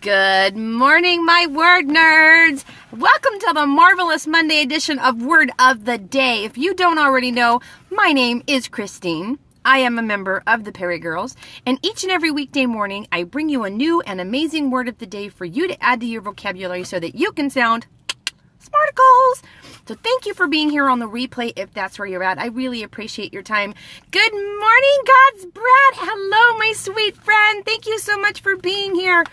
Good morning, my word nerds. Welcome to the marvelous Monday edition of Word of the Day. If you don't already know, my name is Christine. I am a member of the Perry Girls, and each and every weekday morning, I bring you a new and amazing word of the day for you to add to your vocabulary so that you can sound smarticles. So thank you for being here on the replay if that's where you're at. I really appreciate your time. Good morning, God's Brad. Hello, my sweet friend. Thank you so much for being here.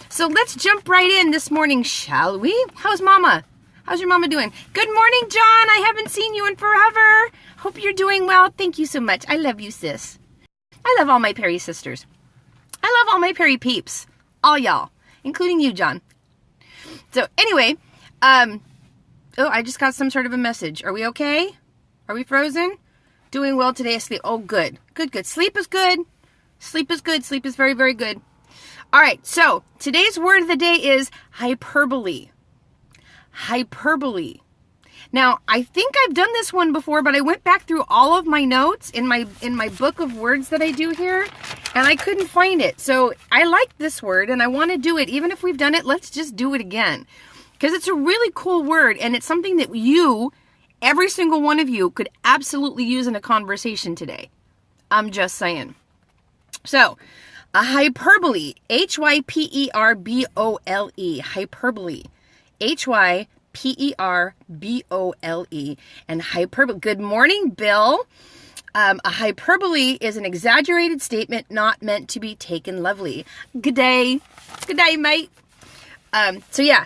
So let's jump right in this morning, shall we? How's Mama? How's your mama doing? Good morning, John. I haven't seen you in forever. Hope you're doing well. Thank you so much. I love you, sis. I love all my Perry sisters. I love all my Perry peeps. All y'all, including you, John. So anyway, oh, I just got some sort of a message. Are we okay? Are we frozen? Doing well today. Sleep. Oh, good. Good. Sleep is good. Sleep is good. Sleep is very, very good. All right. So today's word of the day is hyperbole. Hyperbole. Now, I think I've done this one before, but I went back through all of my notes in my book of words that I do here, and I couldn't find it. So I like this word, and I want to do it. Even if we've done it, let's just do it again. Because it's a really cool word, and it's something that you, every single one of you, could absolutely use in a conversation today. I'm just saying. So, a hyperbole, Hyperbole, hyperbole, Hyperbole, and hyperbole. Good morning, Bill. A hyperbole is an exaggerated statement not meant to be taken lovely. Good day, mate. So yeah.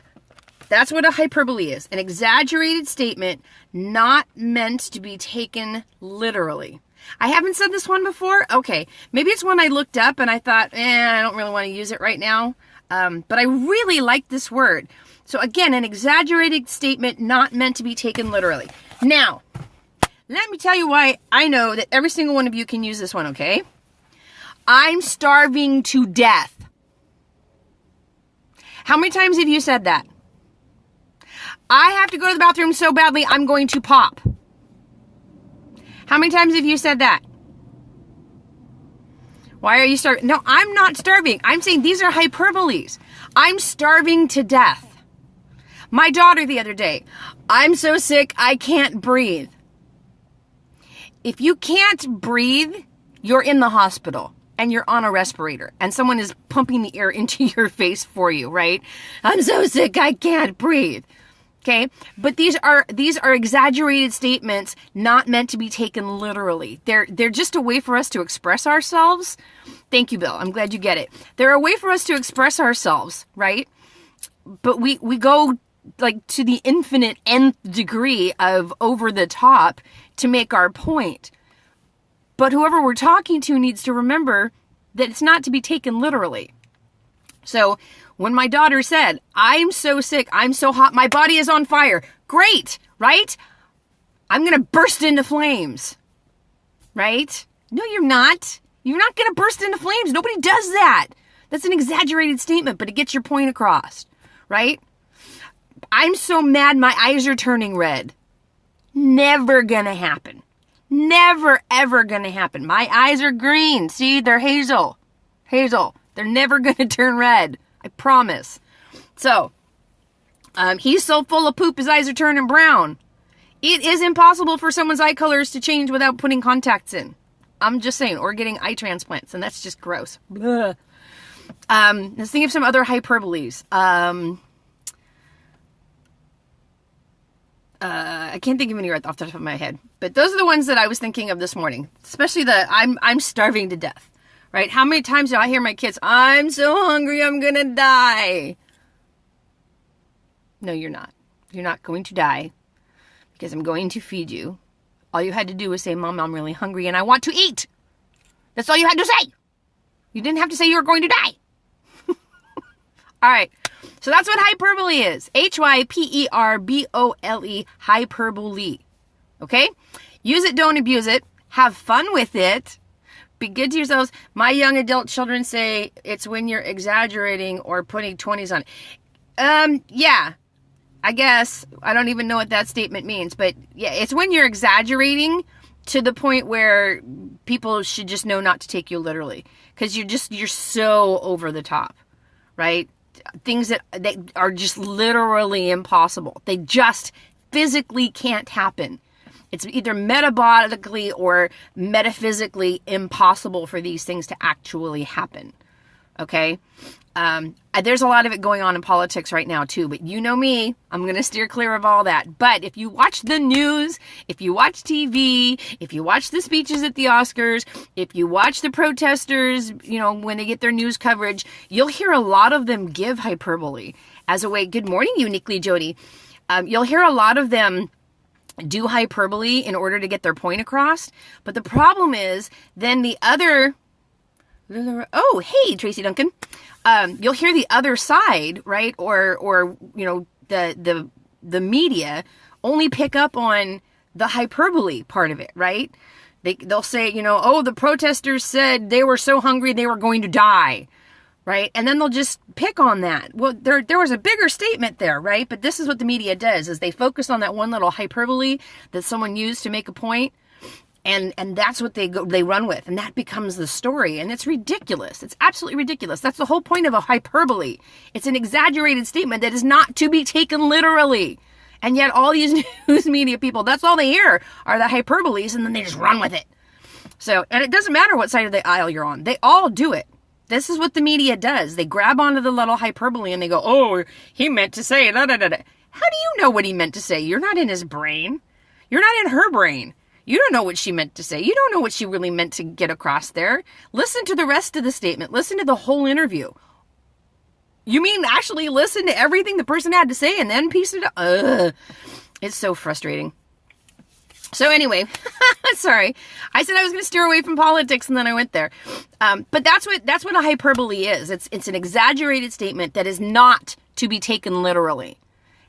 That's what a hyperbole is. An exaggerated statement not meant to be taken literally. I haven't said this one before. Okay. Maybe it's one I looked up and I thought, I don't really want to use it right now. But I really like this word. So again, an exaggerated statement not meant to be taken literally. Now, let me tell you why I know that every single one of you can use this one, okay? I'm starving to death. How many times have you said that? I have to go to the bathroom so badly, I'm going to pop. How many times have you said that? Why are you starving? No, I'm not starving. I'm saying these are hyperboles. I'm starving to death. My daughter the other day, I'm so sick, I can't breathe. If you can't breathe, you're in the hospital and you're on a respirator and someone is pumping the air into your face for you, right? I'm so sick, I can't breathe. Okay, but these are exaggerated statements not meant to be taken literally. They're just a way for us to express ourselves. Thank you, Bill. I'm glad you get it. They're a way for us to express ourselves, right? But we go like to the infinite nth degree of over the top to make our point. But whoever we're talking to needs to remember that it's not to be taken literally. So when my daughter said, I'm so sick, I'm so hot, my body is on fire. Great, right? I'm going to burst into flames, right? No, you're not. You're not going to burst into flames. Nobody does that. That's an exaggerated statement, but it gets your point across, right? I'm so mad, my eyes are turning red. Never going to happen. Never, ever going to happen. My eyes are green. See, they're hazel. Hazel. They're never going to turn red. I promise. So, he's so full of poop, his eyes are turning brown. It is impossible for someone's eye colors to change without putting contacts in. I'm just saying, or getting eye transplants, and that's just gross. Blah. Let's think of some other hyperboles. I can't think of any right off the top of my head, but those are the ones that I was thinking of this morning, especially the I'm starving to death. Right? How many times do I hear my kids, I'm so hungry, I'm going to die. No, you're not. You're not going to die because I'm going to feed you. All you had to do was say, Mom, I'm really hungry and I want to eat. That's all you had to say. You didn't have to say you were going to die. All right. So that's what hyperbole is. Hyperbole, hyperbole. Okay? Use it, don't abuse it. Have fun with it. Be good to yourselves. My young adult children say it's when you're exaggerating or putting 20s on it. Yeah, I guess. I don't even know what that statement means, but yeah, it's when you're exaggerating to the point where people should just know not to take you literally because you're so over the top, right? things that are just literally impossible. They just physically can't happen. It's either metabolically or metaphysically impossible for these things to actually happen. Okay? There's a lot of it going on in politics right now too, but you know me, I'm going to steer clear of all that. But if you watch the news, if you watch TV, if you watch the speeches at the Oscars, if you watch the protesters, when they get their news coverage, you'll hear a lot of them give hyperbole as a way. Good morning, Uniquely Jody. You'll hear a lot of them do hyperbole in order to get their point across. But the problem is then the other... Oh, hey, Tracy Duncan. You'll hear the other side, right? Or the media only pick up on the hyperbole part of it, right? They'll say, the protesters said they were so hungry they were going to die, right? And then they'll just pick on that. Well, there was a bigger statement there, right? But this is what the media does, is they focus on that one little hyperbole that someone used to make a point. And that's what they run with, and that becomes the story, and it's ridiculous. It's absolutely ridiculous. That's the whole point of a hyperbole. It's an exaggerated statement that is not to be taken literally. And yet all these news media people, that's all they hear are the hyperboles, and then they just run with it. So, and it doesn't matter what side of the aisle you're on. They all do it. This is what the media does. They grab onto the little hyperbole and they go, oh, he meant to say da da da da. How do you know what he meant to say? You're not in his brain. You're not in her brain. You don't know what she meant to say. You don't know what she really meant to get across there. Listen to the rest of the statement. Listen to the whole interview. You mean actually listen to everything the person had to say and then piece it up? It's so frustrating. So anyway, sorry. I said I was going to steer away from politics and then I went there. But that's what a hyperbole is. It's an exaggerated statement that is not to be taken literally.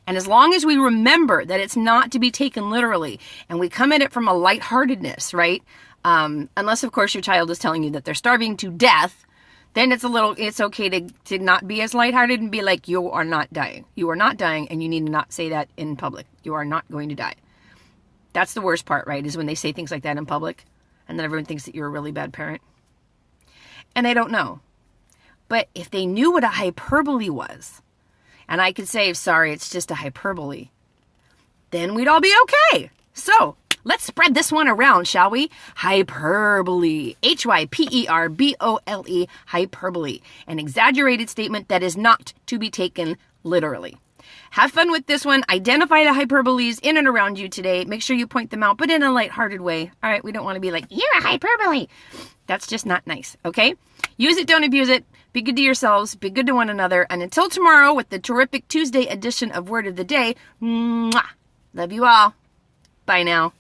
And as long as we remember that it's not to be taken literally, and we come at it from a lightheartedness, right? Unless, of course, your child is telling you that they're starving to death, then it's okay to not be as lighthearted and be like, you are not dying. You are not dying, and you need to not say that in public. You are not going to die. That's the worst part, right? Is when they say things like that in public, and then everyone thinks that you're a really bad parent. And they don't know. But if they knew what a hyperbole was, and I could say, sorry, it's just a hyperbole, then we'd all be okay. So let's spread this one around, shall we? Hyperbole. Hyperbole. Hyperbole. An exaggerated statement that is not to be taken literally. Have fun with this one. Identify the hyperboles in and around you today. Make sure you point them out, but in a lighthearted way. All right, we don't want to be like, you're a hyperbole. That's just not nice, okay? Use it, don't abuse it. Be good to yourselves. Be good to one another. And until tomorrow with the terrific Tuesday edition of Word of the Day, mwah, love you all. Bye now.